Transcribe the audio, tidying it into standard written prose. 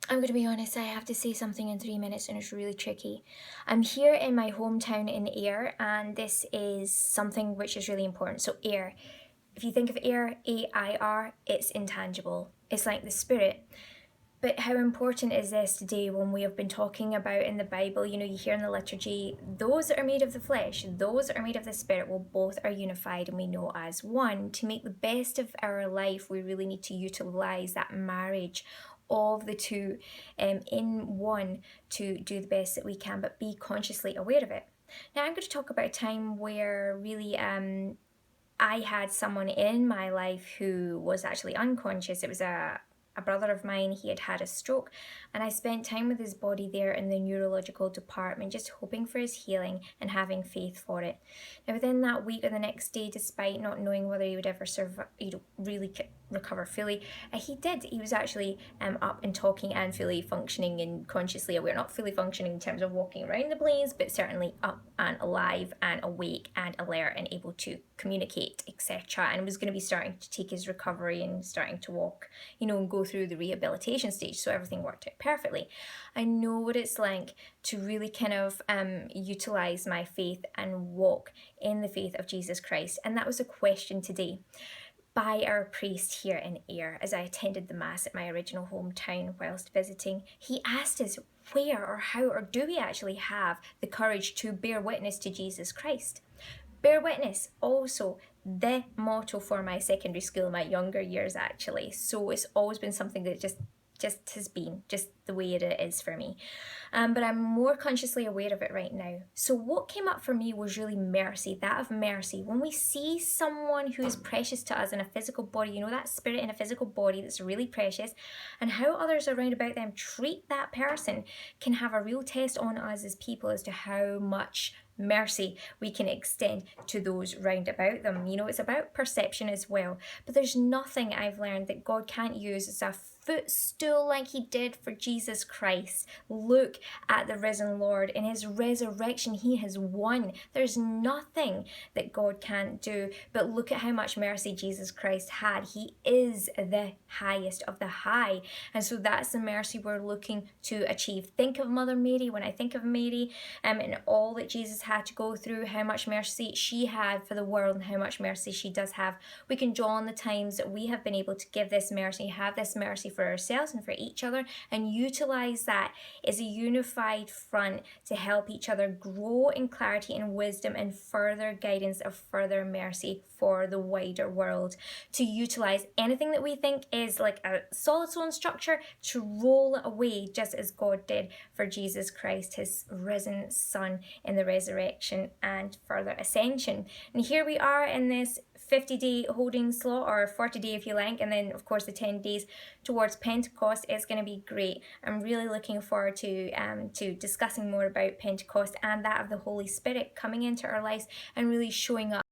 I'm going to be honest, I have to say something in 3 minutes and it's really tricky. I'm here in my hometown in Ayr, and this is something which is really important. So, Ayr, if you think of Ayr, AIR, it's intangible. It's like the spirit. But how important is this today when we have been talking about in the Bible? You know, you hear in the liturgy, those that are made of the flesh, those that are made of the spirit, well, both are unified and we know as one. To make the best of our life, we really need to utilize that marriage of the two in one to do the best that we can, but be consciously aware of it. Now, I'm going to talk about a time where really I had someone in my life who was actually unconscious. It was a brother of mine. He had had a stroke, and I spent time with his body there in the neurological department, just hoping for his healing and having faith for it. Now, within that week or the next day, despite not knowing whether he would ever survive, really recover fully, he did. He was actually up and talking and fully functioning and consciously aware. Not fully functioning in terms of walking around the place, but certainly up and alive and awake and alert and able to communicate, etc. And was going to be starting to take his recovery and starting to walk, and go through the rehabilitation stage. So everything worked out perfectly. I know what it's like to really kind of utilize my faith and walk in the faith of Jesus Christ. And that was a question today by our priest here in Ayr as I attended the Mass at my original hometown whilst visiting. He asked us where or how or do we actually have the courage to bear witness to Jesus Christ? Bear witness, also the motto for my secondary school, my younger years actually. So it's always been something that just has been just the way it is for me. But I'm more consciously aware of it right now. So what came up for me was really mercy, that of mercy. When we see someone who is precious to us in a physical body, that spirit in a physical body that's really precious, and how others around about them treat that person can have a real test on us as people as to how much mercy we can extend to those round about them. It's about perception as well. But there's nothing I've learned that God can't use as a footstool like he did for Jesus Christ. Look at the risen Lord. In his resurrection, he has won. There's nothing that God can't do. But look at how much mercy Jesus Christ had. He is the highest of the high. And so that's the mercy we're looking to achieve. Think of Mother Mary. When I think of Mary and all that Jesus had to go through, how much mercy she had for the world and how much mercy she does have, we can draw on the times that we have been able to give this mercy, have this mercy for ourselves and for each other, and utilize that as a unified front to help each other grow in clarity and wisdom and further guidance of further mercy for the wider world. To utilize anything that we think is like a solid stone structure, to roll it away just as God did for Jesus Christ, his risen Son, in the resurrection and further ascension. And here we are in this 50-day holding slot, or 40-day if you like, and then of course the 10 days towards Pentecost is going to be great. I'm really looking forward to discussing more about Pentecost and that of the Holy Spirit coming into our lives and really showing up